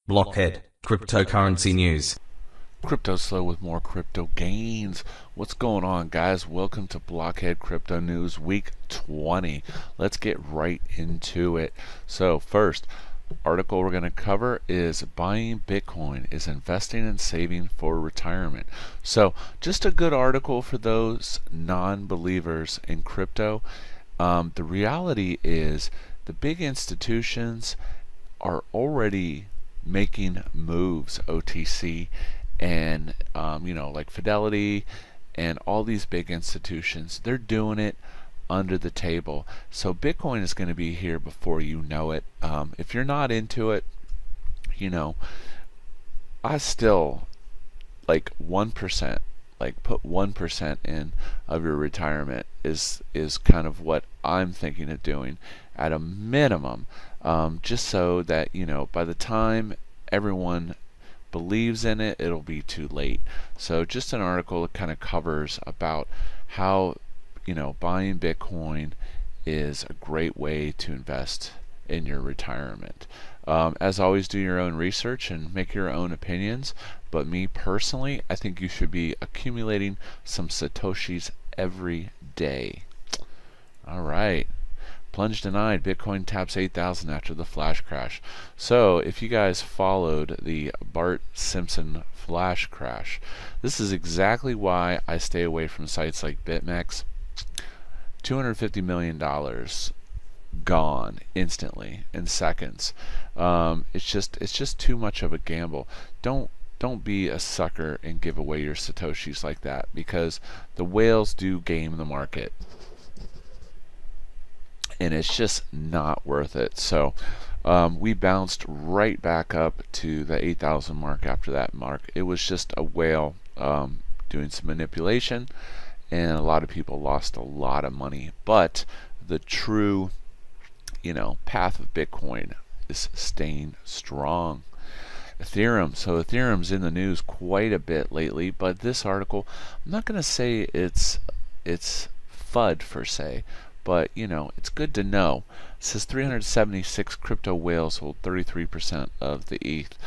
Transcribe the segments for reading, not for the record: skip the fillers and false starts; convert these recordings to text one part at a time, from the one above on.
Blockhead, cryptocurrency news. Cryptoslo with more crypto gains. What's going on, guys? Welcome to Blockhead Crypto News Week 20. Let's get right into it. So first article we're going to cover is buying Bitcoin is investing and saving for retirement. So just a good article for those non-believers in crypto. The reality is the big institutions are already making moves OTC, and like Fidelity and all these big institutions, they're doing it under the table. So Bitcoin is going to be here before you know it. If you're not into it, I still like 1%, like put 1% in of your retirement is kind of what I'm thinking of doing at a minimum, just so that by the time everyone believes in it, it'll be too late. So just an article that kind of covers about how buying Bitcoin is a great way to invest in your retirement. As always, do your own research and make your own opinions, but me personally, I think you should be accumulating some Satoshis every day. Alright, plunge denied, Bitcoin taps 8,000 after the flash crash. So if you guys followed the Bart Simpson flash crash, this is exactly why I stay away from sites like BitMEX. $250 million gone instantly in seconds. It's just too much of a gamble. Don't be a sucker and give away your Satoshis like that, because the whales do game the market, and it's just not worth it. So we bounced right back up to the 8,000 mark after that mark. It was just a whale doing some manipulation, and a lot of people lost a lot of money. But the true path of Bitcoin is staying strong. Ethereum. So Ethereum's in the news quite a bit lately, but this article, I'm not going to say it's FUD per se, but it's good to know. It says 376 crypto whales hold 33% of the ETH.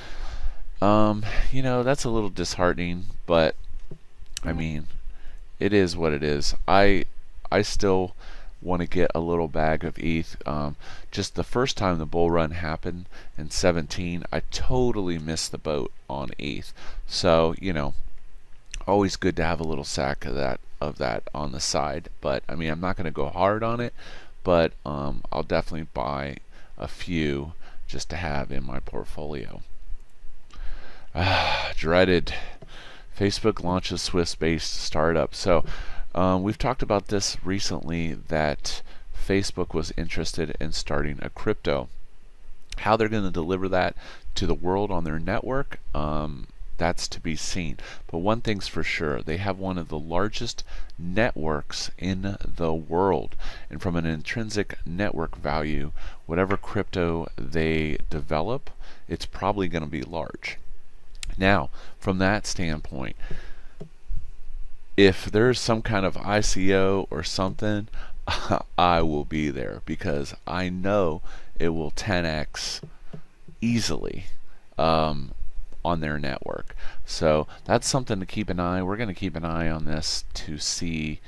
That's a little disheartening, but I mean, it is what it is. I still want to get a little bag of ETH. Just the first time the bull run happened in 17, I totally missed the boat on ETH. So always good to have a little sack of that on the side. But I mean, I'm not going to go hard on it, but I'll definitely buy a few just to have in my portfolio. Dreaded. Facebook launches Swiss-based startup. So we've talked about this recently, that Facebook was interested in starting a crypto. How they're going to deliver that to the world on their network, that's to be seen. But one thing's for sure, they have one of the largest networks in the world. And from an intrinsic network value, whatever crypto they develop, it's probably going to be large. Now, from that standpoint, if there's some kind of ICO or something, I will be there, because I know it will 10x easily on their network. So that's something to keep an eye. We're going to keep an eye on this to see.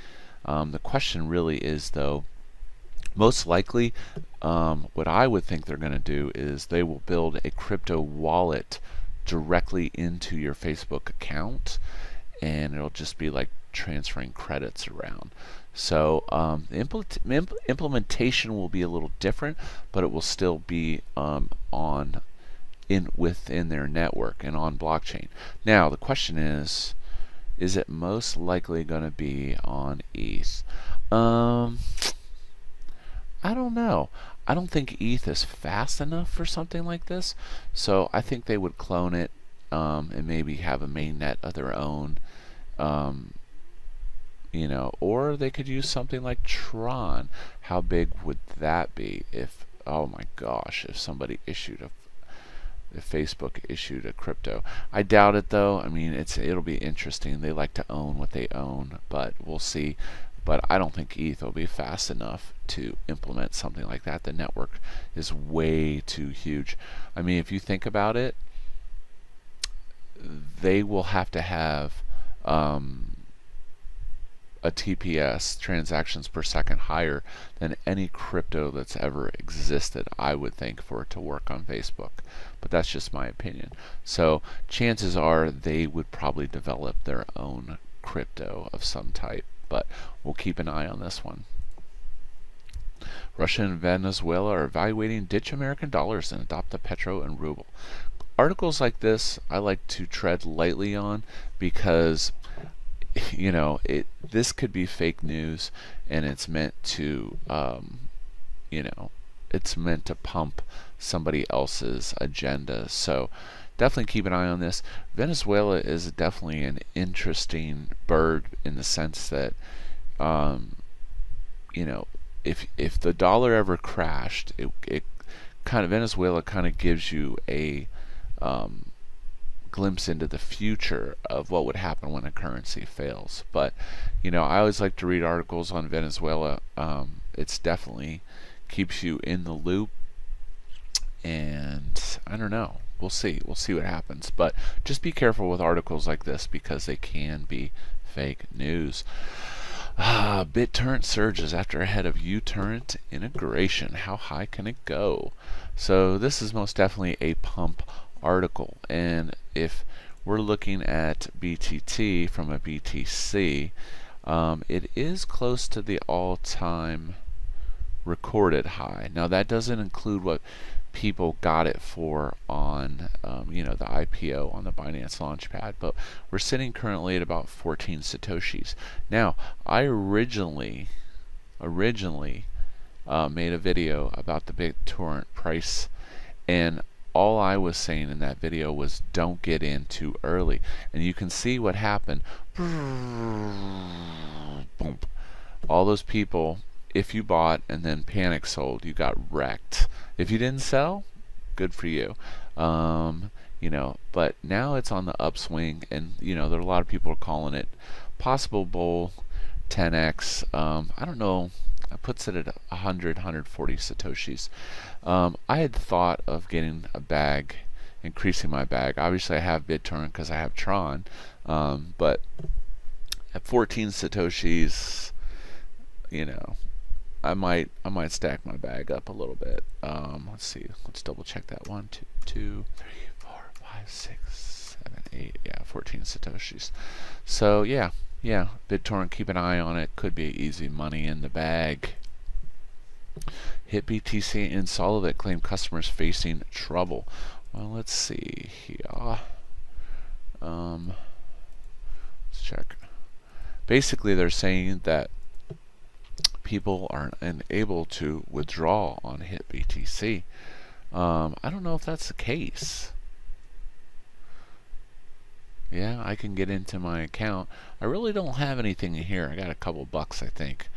The question really is, though, most likely what I would think they're going to do is they will build a crypto wallet directly into your Facebook account, and it'll just be like transferring credits around. So the implementation will be a little different, but it will still be within their network and on blockchain. Now the question is it most likely going to be on ETH? I don't know. I don't think ETH is fast enough for something like this, so I think they would clone it and maybe have a mainnet of their own, or they could use something like Tron. How big would that be if, oh my gosh, if Facebook issued a crypto? I doubt it, though. I mean, it'll be interesting. They like to own what they own, but we'll see. But I don't think ETH will be fast enough to implement something like that. The network is way too huge. I mean, if you think about it, they will have to have a TPS, transactions per second, higher than any crypto that's ever existed, I would think, for it to work on Facebook. But that's just my opinion. So chances are they would probably develop their own crypto of some type, but we'll keep an eye on this one. Russia and Venezuela are evaluating ditch American dollars and adopt the petro and ruble. Articles like this I like to tread lightly on, because you know, this could be fake news, and it's meant to you know, it's meant to pump somebody else's agenda. So definitely keep an eye on this. Venezuela is definitely an interesting bird in the sense that you know, if the dollar ever crashed, it kind of, Venezuela kind of gives you a glimpse into the future of what would happen when a currency fails. But you know, I always like to read articles on Venezuela. It's definitely keeps you in the loop, and I don't know, we'll see what happens. But just be careful with articles like this, because they can be fake news. BitTorrent surges after ahead of uTorrent integration. How high can it go? So this is most definitely a pump article, and if we're looking at BTT from a BTC, it is close to the all-time recorded high. Now that doesn't include what people got it for on you know, the IPO on the Binance Launchpad, but we're sitting currently at about 14 Satoshis. Now I originally made a video about the BitTorrent price, and all I was saying in that video was don't get in too early. And you can see what happened. Boom. All those people, if you bought and then panic sold, you got wrecked. If you didn't sell, good for you. You know, but now it's on the upswing, and you know, there are a lot of people calling it possible bull 10x. I don't know. It puts it at 140 Satoshis. I had thought of getting a bag, increasing my bag. Obviously I have BitTorrent because I have Tron, but at 14 Satoshis, you know, I might stack my bag up a little bit. Let's see, let's double check that. 1 2 3 4 5 6 7 8, yeah, 14 Satoshis. So yeah, BitTorrent, keep an eye on it. Could be easy money in the bag. Hit BTC and Solid claim customers facing trouble. Well, let's see here. Let's check. Basically, they're saying that people are unable to withdraw on Hit BTC. I don't know if that's the case. Yeah, I can get into my account. I really don't have anything in here. I got a couple bucks, I think.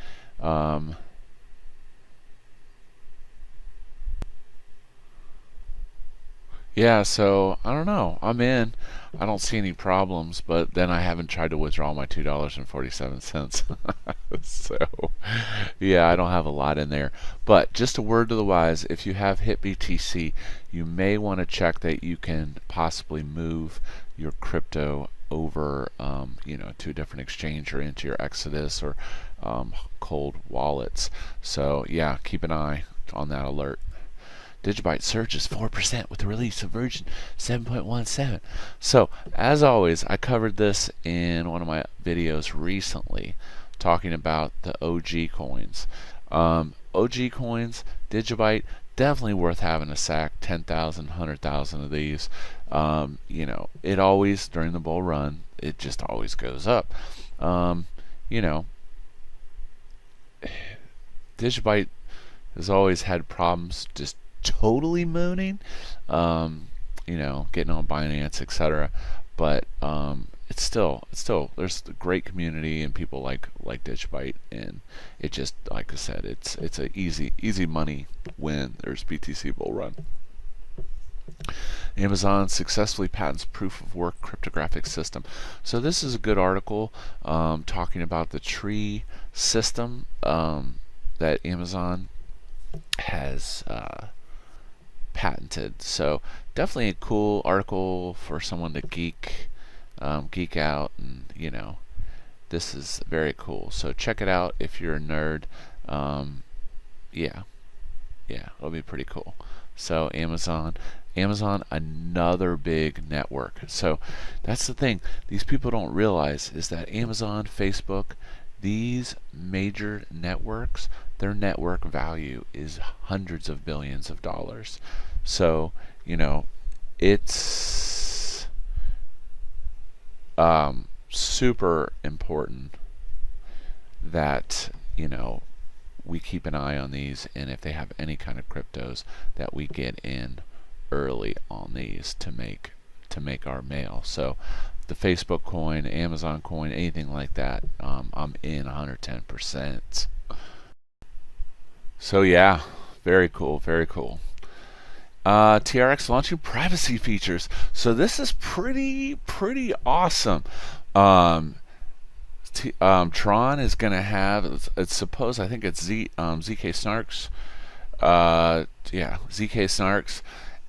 Yeah, so I don't know. I'm in. I don't see any problems, but then I haven't tried to withdraw my $2.47. So, yeah, I don't have a lot in there. But just a word to the wise, if you have Hit BTC, you may want to check that you can possibly move your crypto over, you know, to a different exchange or into your Exodus or cold wallets. So, yeah, keep an eye on that alert. Digibyte surges 4% with the release of version 7.17. So, as always, I covered this in one of my videos recently, talking about the OG coins. OG coins, Digibyte, definitely worth having a sack. 10,000, 100,000 of these. You know, it always, during the bull run, it just always goes up. You know, Digibyte has always had problems just totally mooning, you know, getting on Binance, etc. But it's still there's a great community and people like Digibyte, and it just, like I said, it's a easy money when there's BTC bull run. Amazon successfully patents proof of work cryptographic system. So this is a good article talking about the tree system that Amazon has patented. So definitely a cool article for someone to geek geek out, and this is very cool. So check it out if you're a nerd. Yeah, it'll be pretty cool. So Amazon, another big network. So that's the thing these people don't realize, is that Amazon, Facebook, these major networks, their network value is hundreds of billions of dollars. So it's super important that we keep an eye on these, and if they have any kind of cryptos, that we get in early on these to make our mail. So the Facebook coin, Amazon coin, anything like that, I'm in 110%. So yeah, very cool, very cool. TRX launching privacy features. So this is pretty awesome. Tron is going to have, it's supposed, I think it's ZK Snarks. ZK Snarks,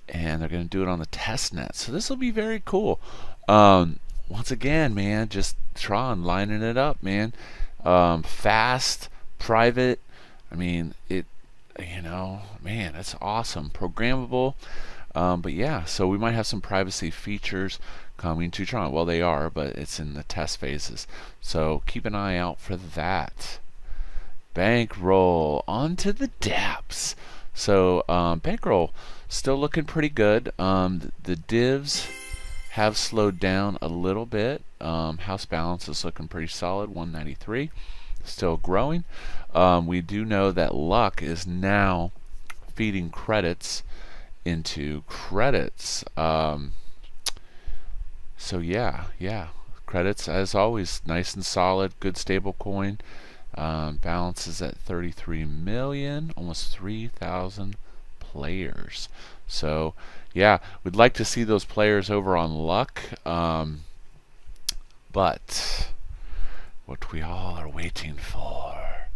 and they're going to do it on the test net. So this will be very cool. Once again, man, just Tron lining it up, man. Fast, private. I mean, man, that's awesome. Programmable. But yeah, so we might have some privacy features coming to Tron. Well, they are, but it's in the test phases. So keep an eye out for that. Bankroll, onto the dApps. So Bankroll still looking pretty good. The divs have slowed down a little bit. House balance is looking pretty solid, 193. Still growing. We do know that Luck is now feeding credits into credits. So yeah, credits as always, nice and solid, good stable coin. Balance is at 33 million, almost 3,000 players. So yeah, we'd like to see those players over on Luck, but what we all are waiting for,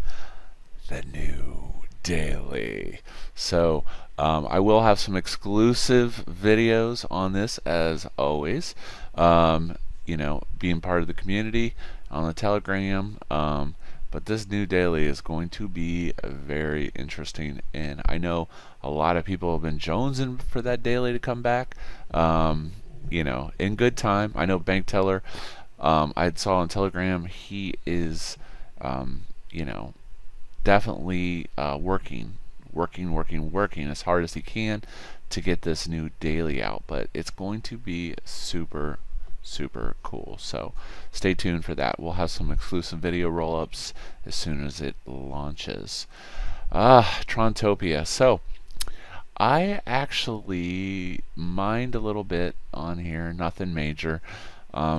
the new daily. So I will have some exclusive videos on this, as always. Being part of the community on the Telegram. But this new daily is going to be very interesting, and I know a lot of people have been jonesing for that daily to come back. In good time. I know Bank Teller, I saw on Telegram, he is definitely working as hard as he can to get this new daily out, but it's going to be super cool. So stay tuned for that. We'll have some exclusive video roll-ups as soon as it launches. Trontopia. So I actually mined a little bit on here, nothing major,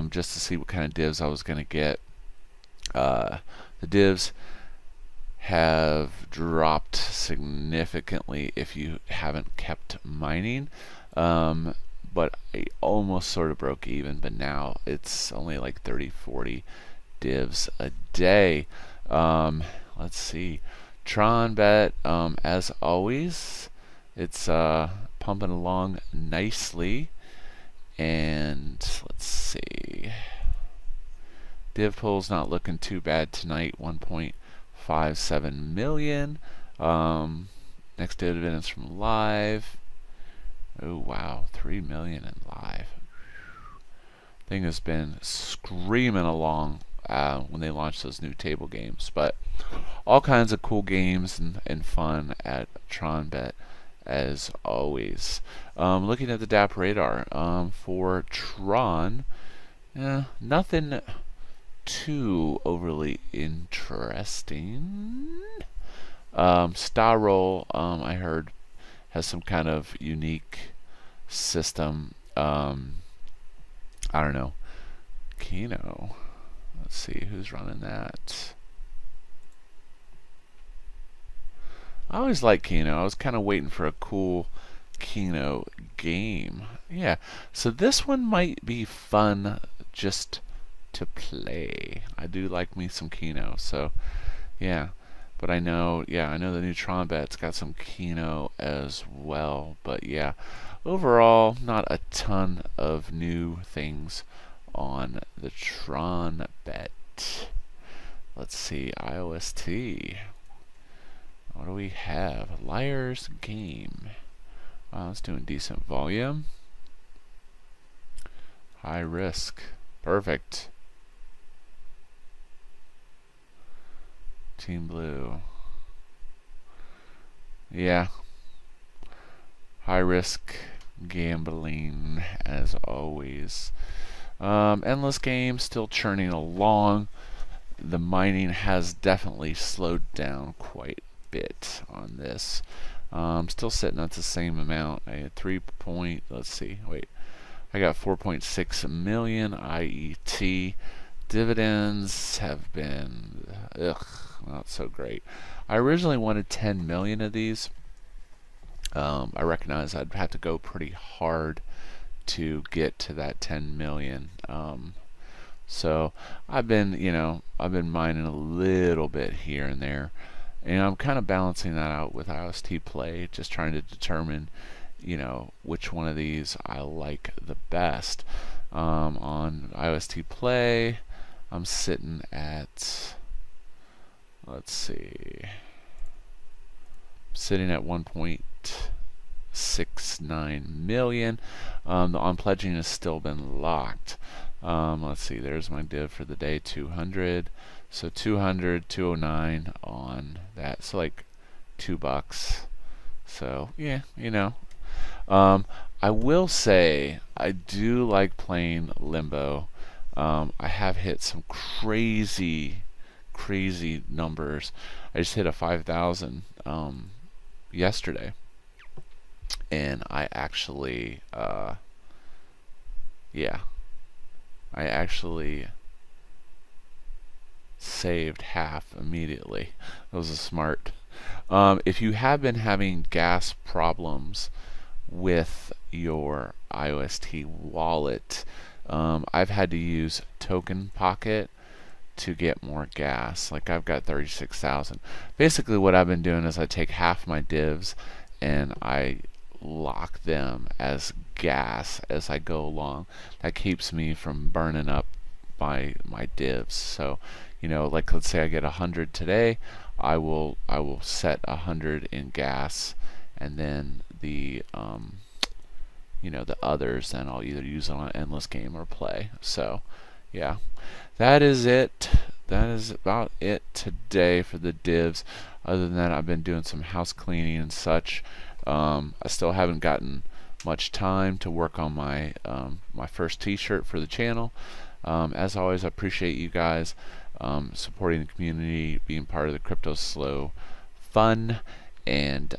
just to see what kind of divs I was going to get. The divs have dropped significantly if you haven't kept mining, but I almost sort of broke even, but now it's only like 30-40 divs a day. Let's see, TronBet, as always, it's pumping along nicely, and let's see, div pool's not looking too bad tonight, 1.57 million. Next dividend is from live. Oh wow, 3 million in live. Thing has been screaming along when they launched those new table games, but all kinds of cool games and fun at TronBet as always. Looking at the DApp radar for Tron, nothing too overly interesting. Starroll, I heard, has some kind of unique system. I don't know. Keno. Let's see who's running that. I always like Keno. I was kind of waiting for a cool Keno game. Yeah. So this one might be fun just to play. I do like me some Keno. So yeah. But I know the new TronBet's got some Keno as well. But yeah, overall, not a ton of new things on the Tron bet. Let's see, IOST. What do we have? Liar's Game. Wow, it's doing decent volume. High risk. Perfect. Team Blue. Yeah. High risk gambling as always. Endless Game still churning along. The mining has definitely slowed down quite a bit on this. Still sitting at the same amount. I had let's see, wait. I got 4.6 million IET. Dividends have been, not so great. I originally wanted 10 million of these. I recognize I'd have to go pretty hard to get to that 10 million. So I've been mining a little bit here and there, and I'm kind of balancing that out with IOST Play, just trying to determine, which one of these I like the best. On IOST Play, I'm sitting at, let's see, sitting at 1.69 million. The on pledging has still been locked. Let's see, there's my div for the day, 200. So 200, 209 on that. So like $2. So yeah, I will say I do like playing Limbo. I have hit some crazy numbers. I just hit a 5,000 yesterday, and I actually saved half immediately. That was a smart. If you have been having gas problems with your IOST wallet, I've had to use Token Pocket to get more gas. Like I've got 36,000. Basically what I've been doing is I take half my divs and I lock them as gas as I go along. That keeps me from burning up my divs. So, like let's say I get 100 today, I will set 100 in gas, and then the the others, then I'll either use it on Endless Game or Play. So yeah, that is it. That is about it today for the divs. Other than that, I've been doing some house cleaning and such. I still haven't gotten much time to work on my my first t-shirt for the channel. As always, I appreciate you guys supporting the community, being part of the Cryptoslo fun, and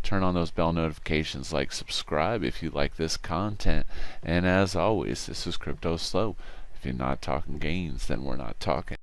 turn on those bell notifications, like, subscribe if you like this content. And as always, this is Cryptoslo. If you're not talking gains, then we're not talking.